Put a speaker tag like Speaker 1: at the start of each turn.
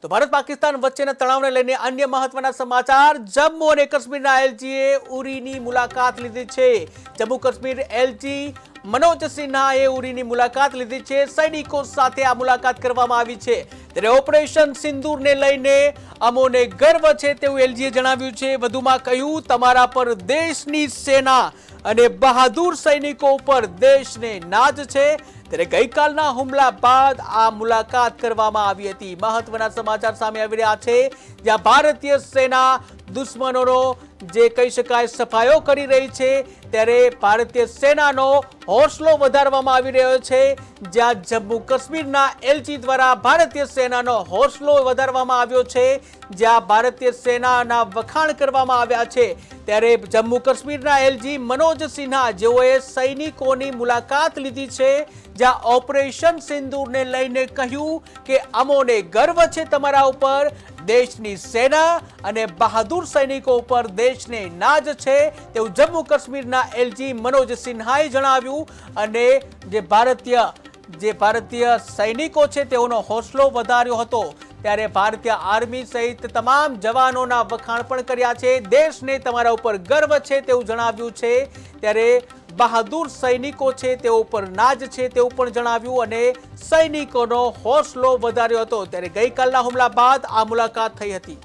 Speaker 1: તો ભારત પાકિસ્તાન વચ્ચેના તણાવને લઈને અન્ય મહત્વના સમાચાર। જમ્મુ અને કાશ્મીરના એલજીએ ઉરીની મુલાકાત લીધી છે। જમ્મુ કાશ્મીર એલજી મનોજ સિન્હાએ ઉરીની મુલાકાત લીધી છે। સૈનિકો સાથે આ મુલાકાત કરવામાં આવી છે। ત્યારે ઓપરેશન સિંદૂરને લઈને અમોને ગર્વ છે તેવું એલજીએ જણાવ્યું છે। વધુમાં કહ્યું, તમારા પર દેશની સેના અને બહાદુર સૈનિકો ઉપર દેશને નાજ છે। ત્યારે ગઈકાલના હુમલા બાદ આ મુલાકાત કરવામાં આવી હતી। મહત્વના સમાચાર સામે આવી રહ્યા છે, જ્યાં ભારતીય સેના દુશ્મનોનો જે કહી શકાય સફાયો કરી રહી છે, ત્યારે ભારતીય સેનાનો હોસલો વધારવામાં આવી રહ્યો છે। જ્યાં જમ્મુ કાશ્મીરના એલજી દ્વારા ભારતીય સેનાનો હોસલો વધારવામાં આવ્યો છે, જ્યાં ભારતીય સેનાના વખાણ કરવામાં આવ્યા છે। ત્યારે જમ્મુ કાશ્મીરના એલજી મનોજ સિન્હા જેઓએ સૈનિકોની મુલાકાત લીધી છે, જ્યાં ઓપરેશન સિંદૂરને લઈને કહ્યું કે અમોને ગર્વ છે તમારા ઉપર, દેશની સેના અને બહાદુર સૈનિકો ઉપર દેશને નાજ છે તેવું જમ્મુ કાશ્મીરના એલજી મનોજ સિન્હાએ જણાવ્યું। અને જે ભારતીય સૈનિકો છે તેઓનો હોસલો વધાર્યો હતો। ત્યારે ભારતીય આર્મી સહિત તમામ જવાનોના વખાણ પણ કર્યા છે। દેશને તમારા ઉપર ગર્વ છે તેવું જણાવ્યું છે। ત્યારે બહાદુર સૈનિકો છે તેઓ ઉપર નાજ છે તેવું પણ જણાવ્યું અને સૈનિકોનો હોસલો વધાર્યો હતો। ત્યારે ગઈકાલના હુમલા બાદ આ મુલાકાત થઈ હતી।